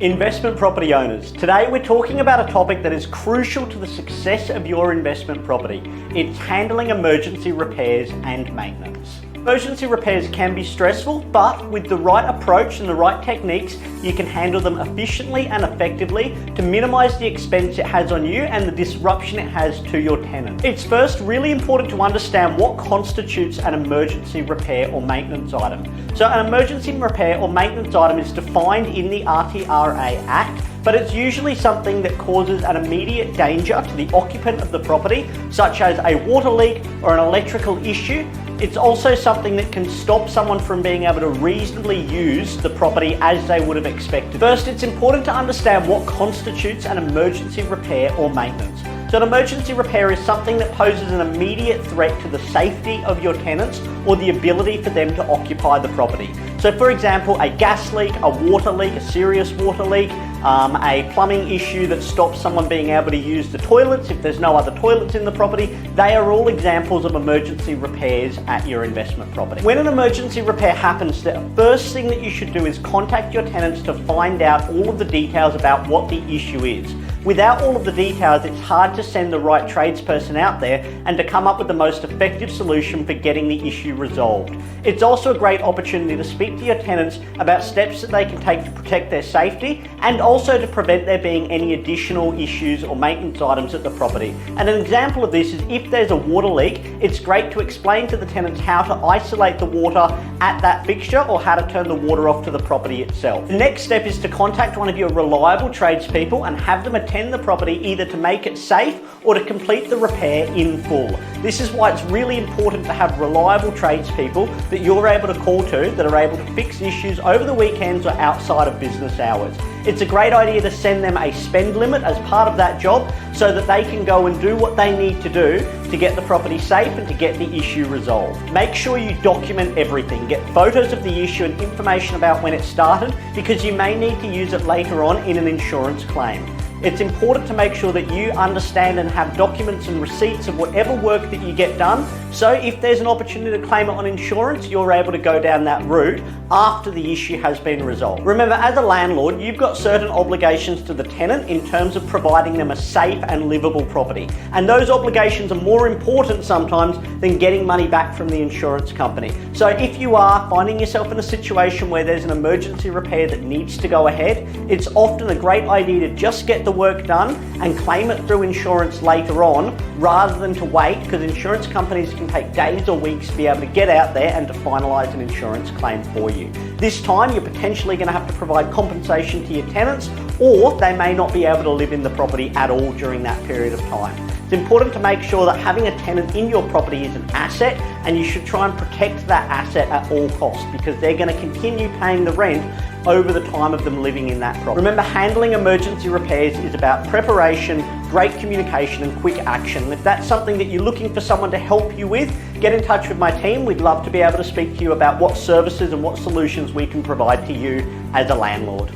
Investment property owners. Today we're talking about a topic that is crucial to the success of your investment property. It's handling emergency repairs and maintenance. Emergency repairs can be stressful, but with the right approach and the right techniques, you can handle them efficiently and effectively to minimize the expense it has on you and the disruption it has to your tenant. It's first really important to understand what constitutes an emergency repair or maintenance item. So an emergency repair or maintenance item is defined in the RTRA Act, but it's usually something that causes an immediate danger to the occupant of the property, such as a water leak or an electrical issue. It's also something that can stop someone from being able to reasonably use the property as they would have expected. First, it's important to understand what constitutes an emergency repair or maintenance. So an emergency repair is something that poses an immediate threat to the safety of your tenants or the ability for them to occupy the property. So for example, a gas leak, a water leak, a serious water leak, a plumbing issue that stops someone being able to use the toilets if there's no other toilets in the property. They are all examples of emergency repairs at your investment property. When an emergency repair happens, the first thing that you should do is contact your tenants to find out all of the details about what the issue is. Without all of the details, it's hard to send the right tradesperson out there and to come up with the most effective solution for getting the issue resolved. It's also a great opportunity to speak to your tenants about steps that they can take to protect their safety and also to prevent there being any additional issues or maintenance items at the property. And an example of this is if there's a water leak, it's great to explain to the tenants how to isolate the water at that fixture or how to turn the water off to the property itself. The next step is to contact one of your reliable tradespeople and have them attend the property either to make it safe or to complete the repair in full. This is why it's really important to have reliable tradespeople that you're able to call to that are able to fix issues over the weekends or outside of business hours. It's a great idea to send them a spend limit as part of that job so that they can go and do what they need to do to get the property safe and to get the issue resolved. Make sure you document everything. Get photos of the issue and information about when it started because you may need to use it later on in an insurance claim. It's important to make sure that you understand and have documents and receipts of whatever work that you get done. So if there's an opportunity to claim it on insurance, you're able to go down that route after the issue has been resolved. Remember, as a landlord, you've got certain obligations to the tenant in terms of providing them a safe and livable property. And those obligations are more important sometimes than getting money back from the insurance company. So if you are finding yourself in a situation where there's an emergency repair that needs to go ahead, it's often a great idea to just get the work done and claim it through insurance later on rather than to wait, because insurance companies can take days or weeks to be able to get out there and to finalise an insurance claim for you. This time you're potentially going to have to provide compensation to your tenants, or they may not be able to live in the property at all during that period of time. It's important to make sure that having a tenant in your property is an asset, and you should try and protect that asset at all costs because they're going to continue paying the rent over the time of them living in that property. Remember, handling emergency repairs is about preparation, great communication and quick action. If that's something that you're looking for someone to help you with, get in touch with my team. We'd love to be able to speak to you about what services and what solutions we can provide to you as a landlord.